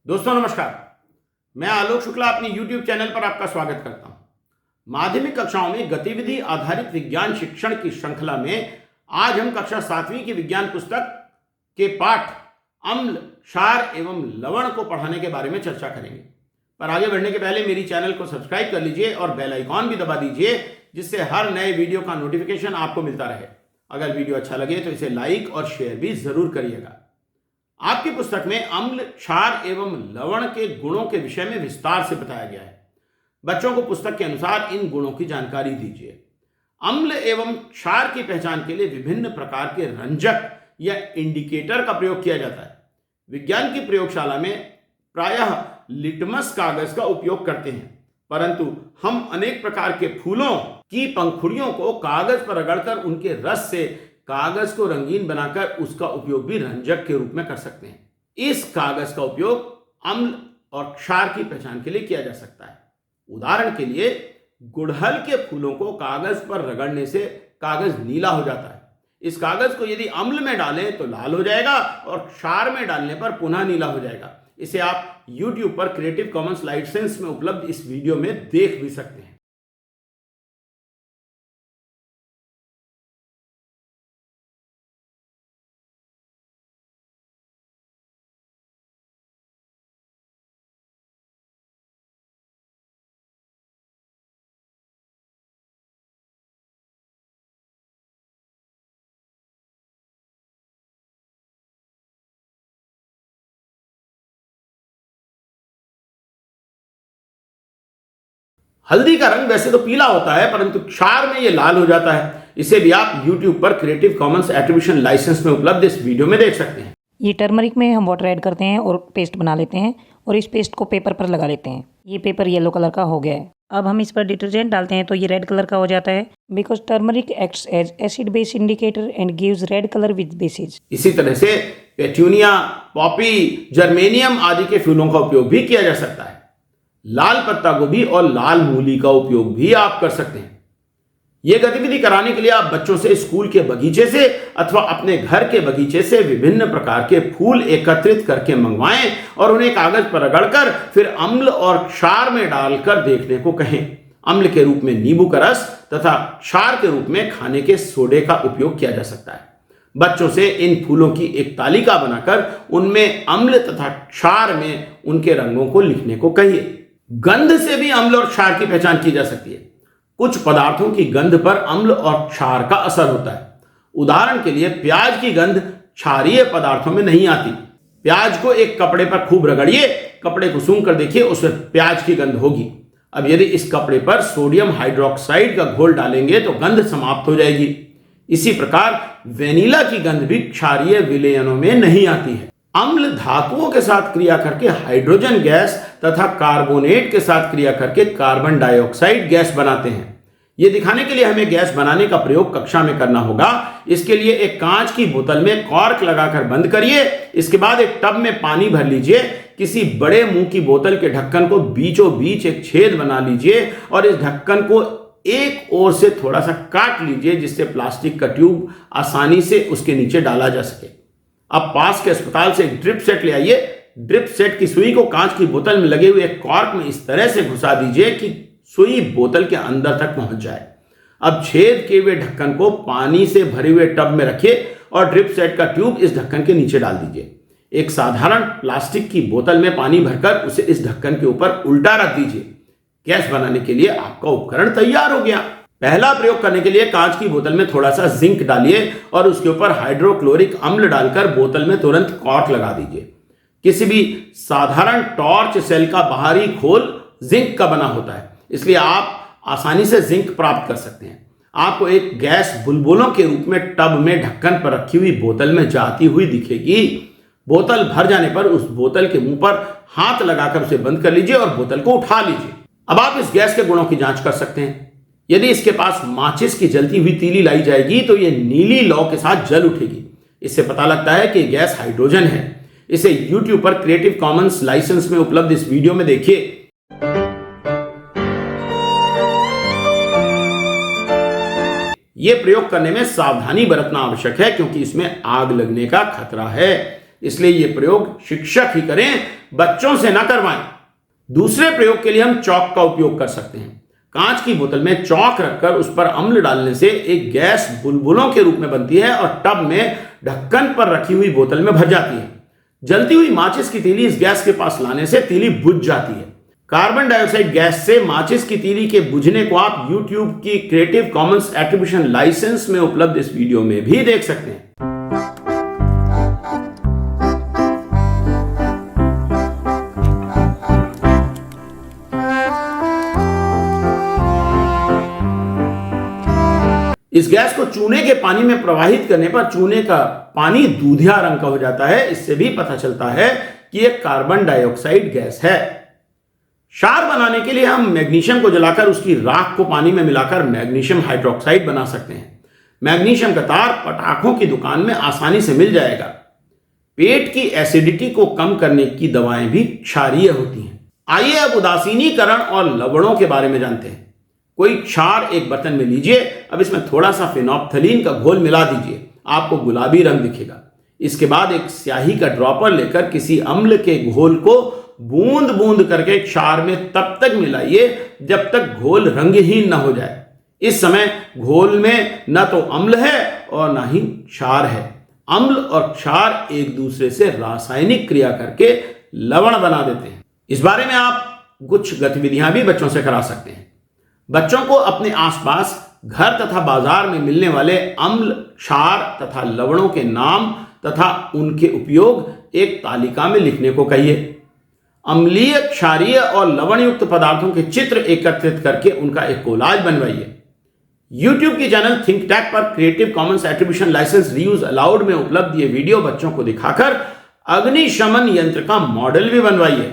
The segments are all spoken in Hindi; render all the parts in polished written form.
दोस्तों नमस्कार। मैं आलोक शुक्ला अपनी YouTube चैनल पर आपका स्वागत करता हूं। माध्यमिक कक्षाओं में गतिविधि आधारित विज्ञान शिक्षण की श्रृंखला में आज हम कक्षा 7वीं की विज्ञान पुस्तक के पाठ अम्ल, क्षार एवं लवण को पढ़ाने के बारे में चर्चा करेंगे। पर आगे बढ़ने के पहले मेरी चैनल को सब्सक्राइब कर लीजिए और बेल आइकॉन भी दबा दीजिए, जिससे हर नए वीडियो का नोटिफिकेशन आपको मिलता रहे। अगर वीडियो अच्छा लगे तो इसे लाइक और शेयर भी जरूर करिएगा। आपकी पुस्तक में अम्ल, क्षार एवं लवण के गुणों के विषय में विस्तार से बताया गया है। बच्चों को पुस्तक के अनुसार इन गुणों की जानकारी दीजिए। अम्ल एवं क्षार की पहचान के लिए विभिन्न प्रकार के रंजक या इंडिकेटर का प्रयोग किया जाता है। विज्ञान की प्रयोगशाला में प्रायः लिटमस कागज का उपयोग करते हैं, परंतु हम अनेक प्रकार के फूलों की पंखुड़ियों को कागज पर रगड़कर उनके रस से कागज को रंगीन बनाकर उसका उपयोग भी रंजक के रूप में कर सकते हैं। इस कागज का उपयोग अम्ल और क्षार की पहचान के लिए किया जा सकता है। उदाहरण के लिए गुड़हल के फूलों को कागज पर रगड़ने से कागज नीला हो जाता है। इस कागज को यदि अम्ल में डालें तो लाल हो जाएगा और क्षार में डालने पर पुनः नीला हो जाएगा। इसे आप YouTube पर क्रिएटिव कॉमन्स लाइसेंस में उपलब्ध इस वीडियो में देख भी सकते हैं। हल्दी का रंग वैसे तो पीला होता है, परंतु क्षार में ये लाल हो जाता है। इसे भी आप YouTube पर क्रिएटिव कॉमन्स एट्रीब्यूशन लाइसेंस में उपलब्ध इस वीडियो में देख सकते हैं। ये टर्मरिक में हम वाटर ऐड करते हैं और पेस्ट बना लेते हैं और इस पेस्ट को पेपर पर लगा लेते हैं। ये पेपर येलो कलर का हो गया है। अब हम इस पर डिटर्जेंट डालते हैं तो ये रेड कलर का हो जाता है, because turmeric acts as acid base indicator and gives red colour with basis. इसी तरह से पेट्यूनिया, पॉपी, जर्मेनियम आदि के फूलों का उपयोग भी किया जा सकता है। लाल पत्ता गोभी और लाल मूली का उपयोग भी आप कर सकते हैं। यह गतिविधि कराने के लिए आप बच्चों से स्कूल के बगीचे से अथवा अपने घर के बगीचे से विभिन्न प्रकार के फूल एकत्रित करके मंगवाएं और उन्हें कागज पर रगड़कर फिर अम्ल और क्षार में डालकर देखने को कहें। अम्ल के रूप में नींबू का रस तथा क्षार के रूप में खाने के सोडे का उपयोग किया जा सकता है। बच्चों से इन फूलों की एक तालिका बनाकर उनमें अम्ल तथा क्षार में उनके रंगों को लिखने को कहिए। गंध से भी अम्ल और क्षार की पहचान की जा सकती है। कुछ पदार्थों की गंध पर अम्ल और क्षार का असर होता है। उदाहरण के लिए प्याज की गंध क्षारीय पदार्थों में नहीं आती। प्याज को एक कपड़े पर खूब रगड़िए, कपड़े को सूंघ कर देखिए, उसमें प्याज की गंध होगी। अब यदि इस कपड़े पर सोडियम हाइड्रोक्साइड का घोल डालेंगे तो गंध समाप्त हो जाएगी। इसी प्रकार वेनिला की गंध भी क्षारीय विलयनों में नहीं आती है। अम्ल धातुओं के साथ क्रिया करके हाइड्रोजन गैस तथा कार्बोनेट के साथ क्रिया करके कार्बन डाइऑक्साइड गैस बनाते हैं। यह दिखाने के लिए हमें गैस बनाने का प्रयोग कक्षा में करना होगा। इसके लिए एक कांच की बोतल में कॉर्क लगाकर बंद करिए। इसके बाद एक टब में पानी भर लीजिए। किसी बड़े मुंह की बोतल के ढक्कन को बीचों बीच एक छेद बना लीजिए और इस ढक्कन को एक ओर से थोड़ा सा काट लीजिए, जिससे प्लास्टिक का ट्यूब आसानी से उसके नीचे डाला जा सके। अब पास के अस्पताल से एक ड्रिप सेट ले आइए। ड्रिप सेट की सुई को कांच की बोतल में लगे हुए कॉर्क में इस तरह से घुसा दीजिए कि सुई बोतल के अंदर तक पहुंच जाए। अब छेद किए हुए ढक्कन को पानी से भरे हुए टब में रखिए और ड्रिप सेट का ट्यूब इस ढक्कन के नीचे डाल दीजिए। एक साधारण प्लास्टिक की बोतल में पानी भरकर उसे इस ढक्कन के ऊपर उल्टा रख दीजिए। गैस बनाने के लिए आपका उपकरण तैयार हो गया। पहला प्रयोग करने के लिए कांच की बोतल में थोड़ा सा जिंक डालिए और उसके ऊपर हाइड्रोक्लोरिक अम्ल डालकर बोतल में तुरंत कॉर्क लगा दीजिए। किसी भी साधारण टॉर्च सेल का बाहरी खोल जिंक का बना होता है, इसलिए आप आसानी से जिंक प्राप्त कर सकते हैं। आपको एक गैस बुलबुलों के रूप में टब में ढक्कन पर रखी हुई बोतल में जाती हुई दिखेगी। बोतल भर जाने पर उस बोतल के मुंह पर हाथ लगाकर उसे बंद कर लीजिए और बोतल को उठा लीजिए। अब आप इस गैस के गुणों की जांच कर सकते हैं। यदि इसके पास माचिस की जलती हुई तीली लाई जाएगी तो यह नीली लौ के साथ जल उठेगी। इससे पता लगता है कि गैस हाइड्रोजन है। इसे YouTube पर क्रिएटिव कॉमन्स लाइसेंस में उपलब्ध इस वीडियो में देखिए। यह प्रयोग करने में सावधानी बरतना आवश्यक है, क्योंकि इसमें आग लगने का खतरा है। इसलिए ये प्रयोग शिक्षक ही करें, बच्चों से ना करवाएं। दूसरे प्रयोग के लिए हम चॉक का उपयोग कर सकते हैं। कांच की बोतल में चॉक रखकर उस पर अम्ल डालने से एक गैस बुलबुलों के रूप में बनती है और टब में ढक्कन पर रखी हुई बोतल में भर जाती है। जलती हुई माचिस की तीली इस गैस के पास लाने से तीली बुझ जाती है। कार्बन डाइऑक्साइड गैस से माचिस की तीली के बुझने को आप YouTube की क्रिएटिव कॉमन्स एट्रीब्यूशन लाइसेंस में उपलब्ध इस वीडियो में भी देख सकते हैं। इस गैस को चूने के पानी में प्रवाहित करने पर चूने का पानी दूधिया रंग का हो जाता है। इससे भी पता चलता है कि यह कार्बन डाइऑक्साइड गैस है। क्षार बनाने के लिए हम मैग्नीशियम को जलाकर उसकी राख को पानी में मिलाकर मैग्नीशियम हाइड्रोक्साइड बना सकते हैं। मैग्नीशियम का तार पटाखों की दुकान में आसानी से मिल जाएगा। पेट की एसिडिटी को कम करने की दवाएं भी क्षारीय होती हैं। आइए अब उदासीनीकरण और लवणों के बारे में जानते हैं। कोई क्षार एक बर्तन में लीजिए। अब इसमें थोड़ा सा फिनोप्थलीन का घोल मिला दीजिए, आपको गुलाबी रंग दिखेगा। इसके बाद एक स्याही का ड्रॉपर लेकर किसी अम्ल के घोल को बूंद बूंद करके क्षार में तब तक मिलाइए जब तक घोल रंगहीन न हो जाए। इस समय घोल में न तो अम्ल है और न ही क्षार है। अम्ल और क्षार एक दूसरे से रासायनिक क्रिया करके लवण बना देते हैं। इस बारे में आप कुछ गतिविधियां भी बच्चों से करा सकते हैं। बच्चों को अपने आसपास घर तथा बाजार में मिलने वाले अम्ल, क्षार तथा लवणों के नाम तथा उनके उपयोग एक तालिका में लिखने को कहिए। अम्लीय, क्षारीय और लवणयुक्त पदार्थों के चित्र एकत्रित करके उनका एक कोलाज बनवाइए। YouTube की चैनल थिंक टैक पर creative commons attribution licence reuse allowed में उपलब्ध ये वीडियो बच्चों को दिखाकर अग्निशमन यंत्र का मॉडल भी बनवाइए।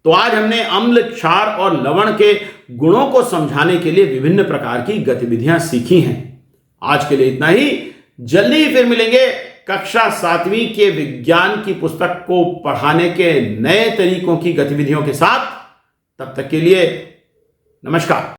तो आज हमने अम्ल, क्षार और लवण के गुणों को समझाने के लिए विभिन्न प्रकार की गतिविधियां सीखी हैं। आज के लिए इतना ही। जल्दी ही फिर मिलेंगे कक्षा 7वीं के विज्ञान की पुस्तक को पढ़ाने के नए तरीकों की गतिविधियों के साथ। तब तक के लिए नमस्कार।